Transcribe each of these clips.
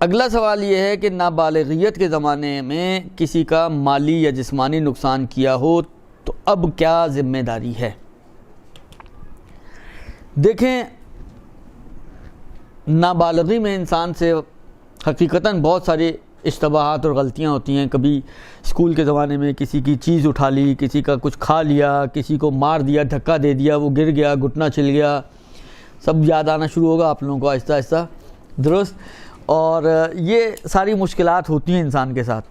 अगला सवाल ये है कि नाबालिगियत के ज़माने में किसी का माली या जिस्मानी नुकसान किया हो तो अब क्या ज़िम्मेदारी है। देखें, नाबालिगी में इंसान से हकीकतन बहुत सारे इश्तबाहात और गलतियां होती हैं। कभी स्कूल के ज़माने में किसी की चीज़ उठा ली, किसी का कुछ खा लिया, किसी को मार दिया, धक्का दे दिया, वो गिर गया, घुटना छिल गया, सब याद आना शुरू होगा आप लोगों को आहिस्ता आहिस्ता, दुरुस्त। और ये सारी मुश्किलात होती हैं इंसान के साथ,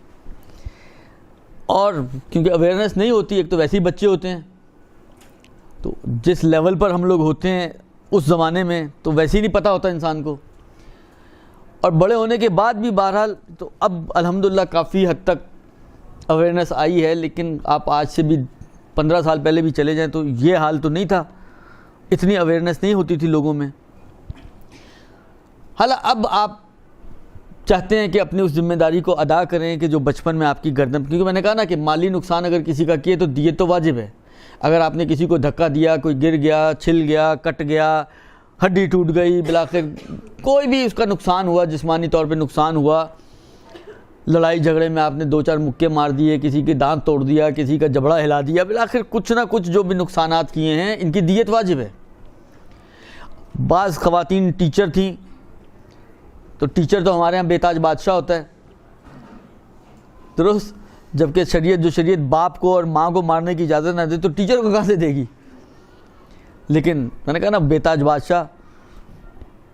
और क्योंकि अवेयरनेस नहीं होती, एक तो वैसे ही बच्चे होते हैं, तो जिस लेवल पर हम लोग होते हैं उस ज़माने में तो वैसे ही नहीं पता होता इंसान को, और बड़े होने के बाद भी बहरहाल तो अब अल्हम्दुलिल्लाह काफ़ी हद तक अवेयरनेस आई है। लेकिन आप आज से भी 15 साल पहले भी चले जाएं तो ये हाल तो नहीं था, इतनी अवेयरनेस नहीं होती थी लोगों में। हालांकि अब आप चाहते हैं कि अपनी उस जिम्मेदारी को अदा करें कि जो बचपन में आपकी गर्दन, क्योंकि मैंने कहा ना कि माली नुकसान अगर किसी का किए तो दिए तो वाजिब है। अगर आपने किसी को धक्का दिया, कोई गिर गया, छिल गया, कट गया, हड्डी टूट गई, बिलाखिर कोई भी उसका नुकसान हुआ, जिस्मानी तौर पे नुकसान हुआ, लड़ाई झगड़े में आपने 2-4 मुक्के मार दिए, किसी के दांत तोड़ दिया, किसी का जबड़ा हिला दिया, बिलाखिर कुछ ना कुछ जो भी नुकसानात किए हैं इनकी दियत वाजिब है। बाज़ ख़वातीन टीचर थीं, तो टीचर तो हमारे यहाँ बेताज बादशाह होता है, दुरुस्त। जबकि शरीयत, जो शरीयत बाप को और माँ को मारने की इजाज़त ना दे तो टीचर को कहाँ से देगी। लेकिन मैंने कहा ना बेताज बादशाह,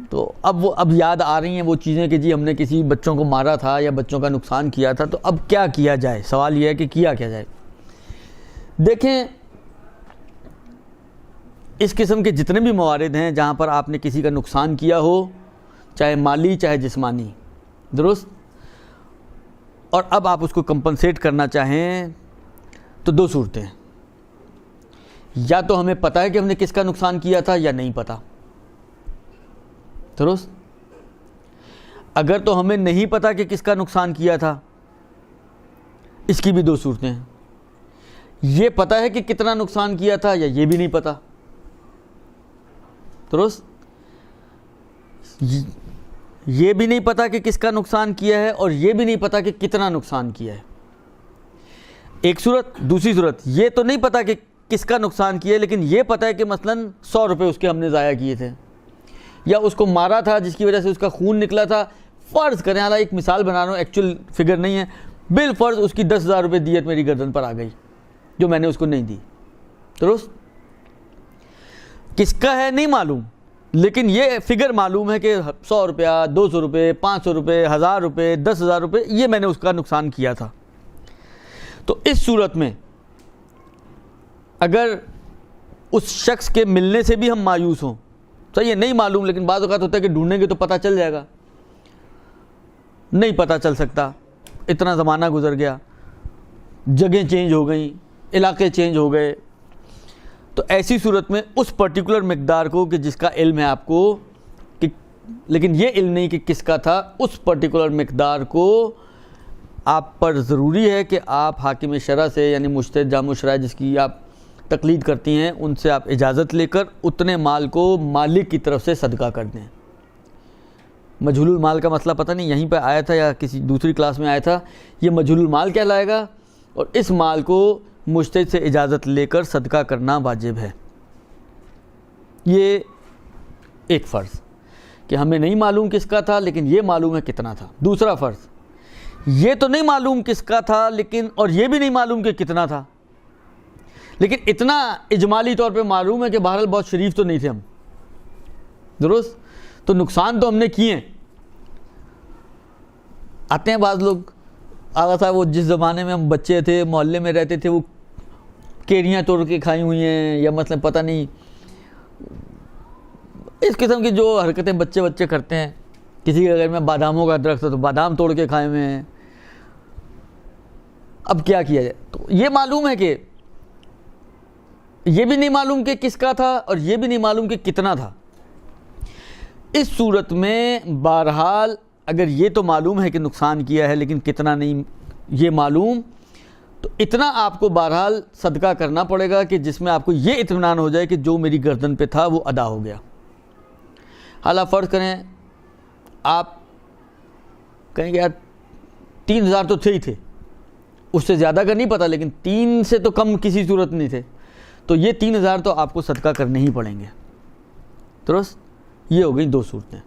तो अब याद आ रही हैं वो चीज़ें कि जी हमने किसी बच्चों को मारा था या बच्चों का नुकसान किया था, तो अब क्या किया जाए। सवाल यह है कि किया क्या जाए। देखें, इस किस्म के जितने भी मवारिद हैं जहाँ पर आपने किसी का नुकसान किया हो, चाहे माली चाहे जिस्मानी, दुरुस्त, और अब आप उसको कंपनसेट करना चाहें तो 2 सूरतें हैं। या तो हमें पता है कि हमने किसका नुकसान किया था या नहीं पता, दुरुस्त। अगर तो हमें नहीं पता कि किसका नुकसान किया था, इसकी भी 2 सूरतें हैं। ये पता है कि कितना नुकसान किया था या ये भी नहीं पता, दुरुस्त। ये भी नहीं पता कि किसका नुकसान किया है और ये भी नहीं पता कि कितना नुकसान किया है, एक सूरत। दूसरी सूरत, ये तो नहीं पता कि किसका नुकसान किया है, लेकिन ये पता है कि मसलन 100 रुपये उसके हमने ज़ाया किए थे, या उसको मारा था जिसकी वजह से उसका खून निकला था। फ़र्ज़ करें, हालांकि एक मिसाल बना रहा हूँ, एक्चुअल फिगर नहीं है, बिल फ़र्ज़ उसकी 10,000 रुपये दियत मेरी गर्दन पर आ गई जो मैंने उसको नहीं दी, दुरुस्त। किसका है नहीं मालूम, लेकिन ये फिगर मालूम है कि 100 रुपया, 200 रुपये, 500 रुपये, 1000 रुपये, 10,000 रुपये, ये मैंने उसका नुकसान किया था। तो इस सूरत में अगर उस शख्स के मिलने से भी हम मायूस हों, तो ये नहीं मालूम, लेकिन बात औक़ात होता है कि ढूंढेंगे तो पता चल जाएगा, नहीं पता चल सकता, इतना ज़माना गुजर गया, जगह चेंज हो गई, इलाके चेंज हो गए। तो ऐसी सूरत में उस पर्टिकुलर मिकदार को कि जिसका इल्म है आपको कि, लेकिन ये इल्म नहीं कि किसका था, उस पर्टिकुलर मिकदार को आप पर ज़रूरी है कि आप हाकिम शरा से, यानी मुज्तहिद जामुल शराय जिसकी आप तकलीद करती हैं, उनसे आप इजाज़त लेकर उतने माल को मालिक की तरफ से सदका कर दें। मजहूलुल माल का मसला पता नहीं यहीं पर आया था या किसी दूसरी क्लास में आया था, ये मजहूलुल माल कहलाएगा, और इस माल को मुज्तहिद से इजाज़त लेकर सदका करना वाजिब है। ये एक फ़र्ज़ कि हमें नहीं मालूम किसका था, लेकिन ये मालूम है कितना था। दूसरा फ़र्ज़, ये तो नहीं मालूम किसका था, लेकिन और ये भी नहीं मालूम कि कितना था, लेकिन इतना इजमाली तौर पे मालूम है कि बहरहाल बहुत शरीफ तो नहीं थे हम, दुरुस्त। तो नुकसान तो हमने किए। आते हैं बाज़ लोग, आगा साहब वो जिस ज़माने में हम बच्चे थे, मोहल्ले में रहते थे, वो केरियाँ तोड़ के खाई हुई हैं, या मतलब पता नहीं इस किस्म की जो हरकतें बच्चे करते हैं। किसी के घर में बादामों का दरख्त हो तो बादाम तोड़ के खाए हुए हैं। अब क्या किया जाए। तो ये मालूम है कि ये भी नहीं मालूम कि किसका था और ये भी नहीं मालूम कि कितना था। इस सूरत में बहरहाल अगर ये तो मालूम है कि नुकसान किया है लेकिन कितना नहीं ये मालूम, तो इतना आपको बहरहाल सदका करना पड़ेगा कि जिसमें आपको ये इत्मीनान हो जाए कि जो मेरी गर्दन पे था वो अदा हो गया। हालांकि फ़र्ज़ करें आप कहेंगे यार 3,000 तो थे ही थे, उससे ज़्यादा का नहीं पता, लेकिन 3 से तो कम किसी सूरत नहीं थे, तो ये 3,000 तो आपको सदका करने ही पड़ेंगे। दुरुस्त, ये हो गई 2 सूरतें।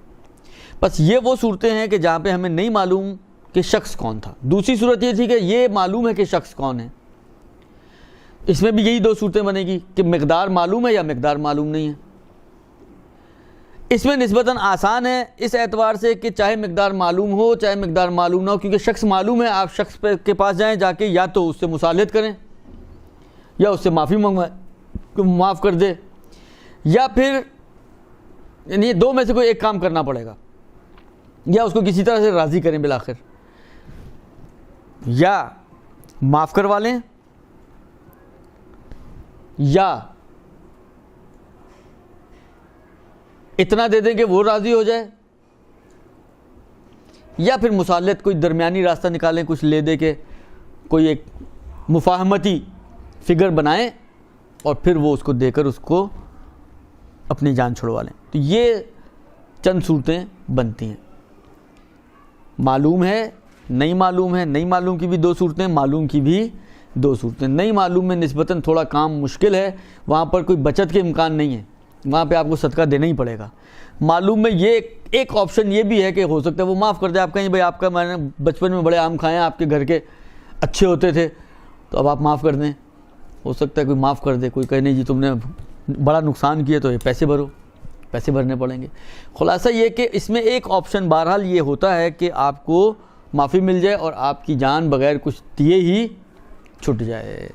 बस ये वो सूरतें हैं कि जहाँ पे हमें नहीं मालूम कि शख्स कौन था। दूसरी सूरत ये थी कि ये मालूम है कि शख्स कौन है, इसमें भी यही 2 सूरतें बनेगी कि मिकदार मालूम है या मिकदार मालूम नहीं है। इसमें निस्बतन आसान है इस एतबार से कि चाहे मिकदार मालूम हो चाहे मिकदार मालूम ना हो, क्योंकि शख्स मालूम है, आप शख्स के पास जाएं, जाके या तो उससे मुसालहत करें या उससे माफ़ी मंगवाएं कि माफ़ कर दे, या फिर यानी 2 में से कोई एक काम करना पड़ेगा, या उसको किसी तरह से राज़ी करें बिलाखिर, या माफ़ करवा लें या इतना दे दें कि वो राज़ी हो जाए, या फिर मुसालहत कोई दरमियानी रास्ता निकालें, कुछ ले दे के कोई एक मुफाहमती फ़िगर बनाएं और फिर वो उसको देकर उसको अपनी जान छुड़वा लें। तो ये चंद सूरतें बनती हैं। मालूम है, नहीं मालूम है, नहीं मालूम की भी 2 सूरतें, मालूम की भी 2 सूरतें। नहीं मालूम में निस्बतन थोड़ा काम मुश्किल है, वहाँ पर कोई बचत के इम्कान नहीं है, वहाँ पे आपको सदका देना ही पड़ेगा। मालूम में ये एक ऑप्शन ये भी है कि हो सकता है वो माफ़ कर दे। आप कहें भाई आपका मैंने बचपन में बड़े आम खाए हैं, आपके घर के अच्छे होते थे, तो अब आप माफ़ कर दें। हो सकता है कोई माफ़ कर दे, कोई कहे नहीं जी तुमने बड़ा नुकसान किया तो ये पैसे भरो, पैसे भरने पड़ेंगे। खुलासा ये कि इसमें एक ऑप्शन बहरहाल ये होता है कि आपको माफ़ी मिल जाए और आपकी जान बग़ैर कुछ दिए ही छुट जाए।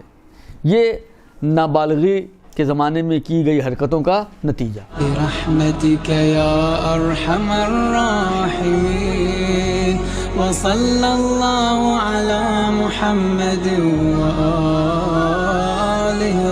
ये नाबालगी के ज़माने में की गई हरकतों का नतीजा। बिरहमतिका या अरहमर राहिमीन व सल्लल्लाहु अला मुहम्मद व आलिहि